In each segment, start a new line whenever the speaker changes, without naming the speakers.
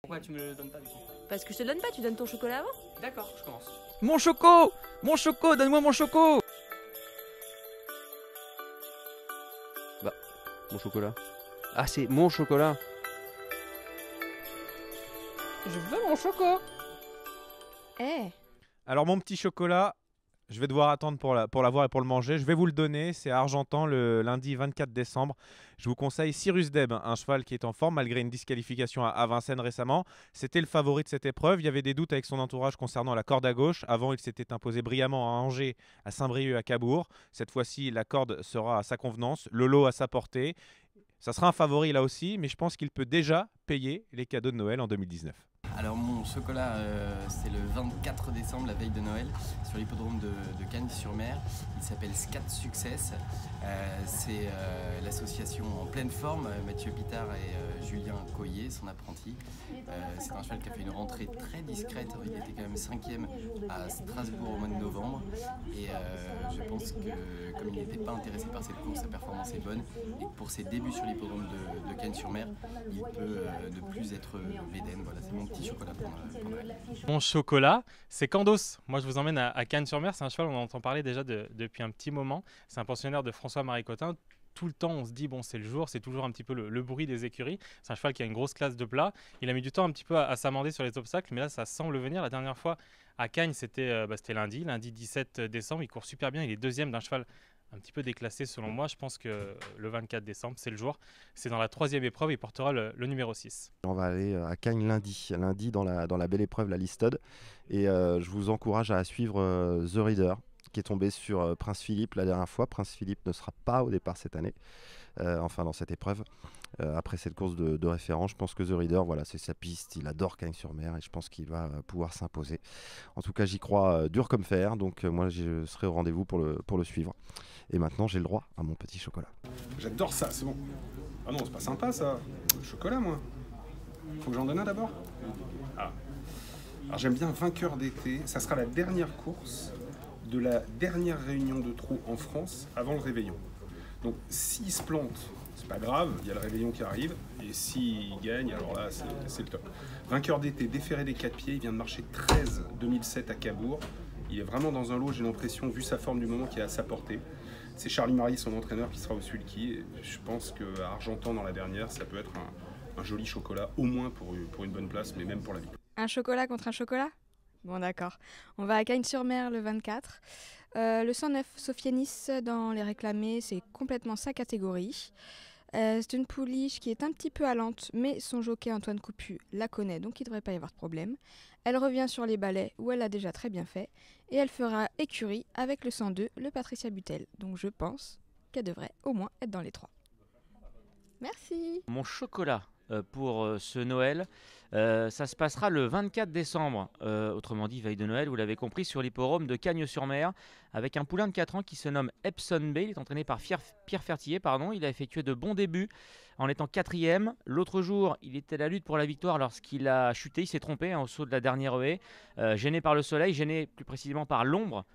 Pourquoi tu me le donnes pas du coup?
Parce que je te le donne pas, tu donnes ton chocolat avant.
D'accord, je commence.
Mon choco! Mon choco! Donne-moi mon choco!
Bah, mon chocolat. Ah, c'est mon chocolat.
Je veux mon choco!
Eh,
Alors mon petit chocolat, je vais devoir attendre pour l'avoir et pour le manger. Je vais vous le donner, c'est à Argentan le lundi 24 décembre. Je vous conseille Cyrus Deb, un cheval qui est en forme malgré une disqualification à Vincennes récemment. C'était le favori de cette épreuve. Il y avait des doutes avec son entourage concernant la corde à gauche. Avant, il s'était imposé brillamment à Angers, à Saint-Brieuc, à Cabourg. Cette fois-ci, la corde sera à sa convenance, le lot à sa portée. Ça sera un favori là aussi, mais je pense qu'il peut déjà payer les cadeaux de Noël en 2019.
Alors mon chocolat, c'est le 24 décembre, la veille de Noël, sur l'hippodrome de Cagnes-sur-Mer. Il s'appelle Scat Success. C'est l'association en pleine forme, Mathieu Pitard et Julien Coyer, son apprenti. C'est un cheval qui a fait une rentrée très discrète. Il était quand même 5e à Strasbourg au mois de novembre. Et je pense que comme il n'était pas intéressé par cette course, sa performance est bonne. Et que pour ses débuts sur l'hippodrome de Cagnes-sur-Mer, il peut ne plus être Védène. Voilà, c'est mon petit chocolat pour Noël.
Mon chocolat, c'est Candos. Moi, je vous emmène à Cagnes-sur-Mer. C'est un cheval, on en entend parler déjà depuis un petit moment. C'est un pensionnaire de François-Marie Cotin. Tout le temps, on se dit, bon, c'est le jour, c'est toujours un petit peu le bruit des écuries. C'est un cheval qui a une grosse classe de plat. Il a mis du temps un petit peu à s'amender sur les obstacles, mais là, ça semble venir. La dernière fois, à Cagnes, c'était lundi 17 décembre. Il court super bien. Il est deuxième d'un cheval un petit peu déclassé selon moi. Je pense que le 24 décembre, c'est le jour. C'est dans la 3e épreuve, il portera le numéro 6.
On va aller à Cagnes lundi dans la belle épreuve, la Listed. Et je vous encourage à suivre The Reader, qui est tombé sur Prince Philippe la dernière fois. Prince Philippe ne sera pas au départ cette année, enfin dans cette épreuve. Après cette course de référence, je pense que The Reader, voilà, c'est sa piste. Il adore Cagnes-sur-Mer et je pense qu'il va pouvoir s'imposer. En tout cas, j'y crois dur comme fer. Donc moi, je serai au rendez-vous pour le suivre. Et maintenant, j'ai le droit à mon petit chocolat.
J'adore ça, c'est bon. Ah non, c'est pas sympa ça. Le chocolat, moi. Faut que j'en donne un d'abord. Ah. Alors j'aime bien vainqueur d'été. Ça sera la dernière course de la dernière réunion de trot en France avant le réveillon. Donc s'il se plante, c'est pas grave, il y a le réveillon qui arrive. Et s'il gagne, alors là, c'est le top. Vainqueur d'été, déféré des 4 pieds, il vient de marcher 13 2007 à Cabourg. Il est vraiment dans un lot, j'ai l'impression, vu sa forme du moment, qui est à sa portée. C'est Charlie Marie, son entraîneur, qui sera au sulky. Et je pense qu'à Argentan, dans la dernière, ça peut être un joli chocolat, au moins pour une bonne place, mais même pour la victoire.
Un chocolat contre un chocolat? Bon, d'accord. On va à Cagnes-sur-Mer le 24. Le 109, Sophianis, dans les réclamés, c'est complètement sa catégorie. C'est une pouliche qui est un petit peu allante, mais son jockey Antoine Coupu la connaît, donc il ne devrait pas y avoir de problème. Elle revient sur les balais, où elle l'a déjà très bien fait, et elle fera écurie avec le 102, le Patricia Butel. Donc je pense qu'elle devrait au moins être dans les 3. Merci.
Mon chocolat pour ce Noël, ça se passera le 24 décembre, autrement dit veille de Noël, vous l'avez compris, sur l'hippodrome de Cagnes-sur-Mer, avec un poulain de 4 ans qui se nomme Epson Bay. Il est entraîné par Pierre Fertier. Il a effectué de bons débuts en étant 4e. L'autre jour, il était à la lutte pour la victoire lorsqu'il a chuté, il s'est trompé au saut de la dernière haie, gêné par le soleil, gêné plus précisément par l'ombre,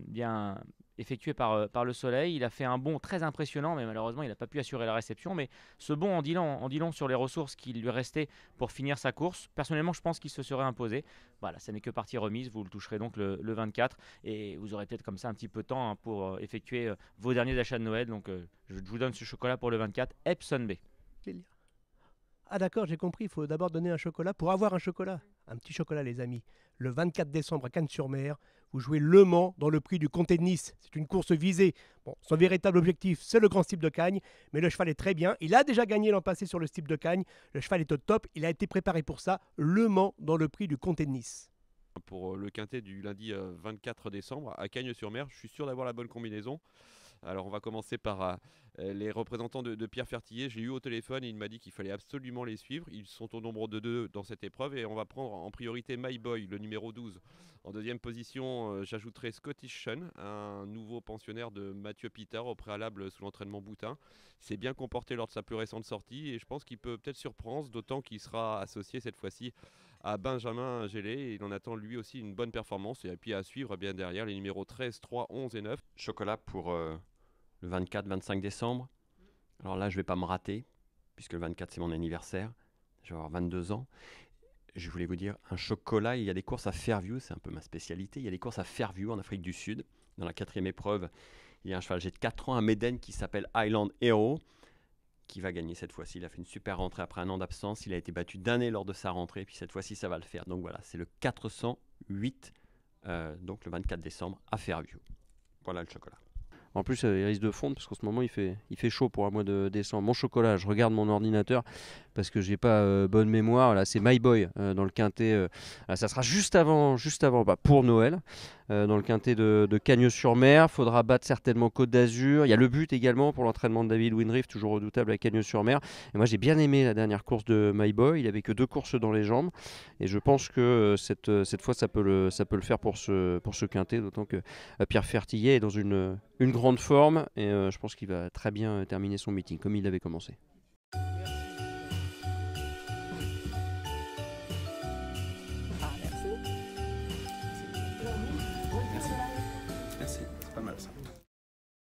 bien effectué par le soleil. Il a fait un bond très impressionnant, mais malheureusement il n'a pas pu assurer la réception. Mais ce bond en dit long sur les ressources qu'il lui restait pour finir sa course. Personnellement, je pense qu'il se serait imposé. Voilà, ça n'est que partie remise. Vous le toucherez donc le 24 et vous aurez peut-être comme ça un petit peu de temps pour effectuer vos derniers achats de Noël. Donc je vous donne ce chocolat pour le 24, Epson Bay.
Ah d'accord, j'ai compris, il faut d'abord donner un chocolat pour avoir un chocolat. Un petit chocolat les amis. Le 24 décembre à Cagnes-sur-Mer, vous jouez Le Mans dans le prix du Comté de Nice. C'est une course visée. Bon, son véritable objectif, c'est le Grand Steeple de Cagnes, mais le cheval est très bien. Il a déjà gagné l'an passé sur le Steeple de Cagnes. Le cheval est au top, il a été préparé pour ça. Le Mans dans le prix du Comté de Nice.
Pour le quintet du lundi 24 décembre à Cagnes-sur-Mer, je suis sûr d'avoir la bonne combinaison. Alors on va commencer par les représentants de Pierre Fertier. J'ai eu au téléphone et il m'a dit qu'il fallait absolument les suivre. Ils sont au nombre de 2 dans cette épreuve et on va prendre en priorité My Boy, le numéro 12. En deuxième position, j'ajouterai Scottish Sun, un nouveau pensionnaire de Mathieu Pitard au préalable sous l'entraînement Boutin. Il s'est bien comporté lors de sa plus récente sortie et je pense qu'il peut peut-être surprendre, d'autant qu'il sera associé cette fois-ci à Benjamin Gélé. Et il en attend lui aussi une bonne performance. Et puis à suivre bien derrière les numéros 13, 3, 11 et 9.
Chocolat pour le 24-25 décembre. Alors là, je ne vais pas me rater, puisque le 24, c'est mon anniversaire. Je vais avoir 22 ans. Je voulais vous dire un chocolat. Il y a des courses à Fairview, c'est un peu ma spécialité. Il y a des courses à Fairview en Afrique du Sud. Dans la 4e épreuve, il y a un cheval âgé de 4 ans, un Méden qui s'appelle Highland Hero, qui va gagner cette fois-ci. Il a fait une super rentrée après un an d'absence. Il a été battu d'un nez lors de sa rentrée. Puis cette fois-ci, ça va le faire. Donc voilà, c'est le 408, donc le 24 décembre à Fairview. Voilà le chocolat.
En plus, il risque de fondre parce qu'en ce moment, il fait chaud pour un mois de décembre. Mon chocolat, je regarde mon ordinateur parce que j'ai pas bonne mémoire. Là, c'est My Boy dans le quintet. Ça sera juste avant pour Noël. Dans le quintet de Cagnes-sur-Mer. Il faudra battre certainement Côte d'Azur. Il y a le but également pour l'entraînement de David Winriff, toujours redoutable à Cagnes-sur-Mer. Et moi, j'ai bien aimé la dernière course de My Boy. Il avait que 2 courses dans les jambes. Et je pense que cette fois, ça peut le faire pour ce quintet. D'autant que Pierre Fertillet est dans une grande forme. Et je pense qu'il va très bien terminer son meeting, comme il avait commencé.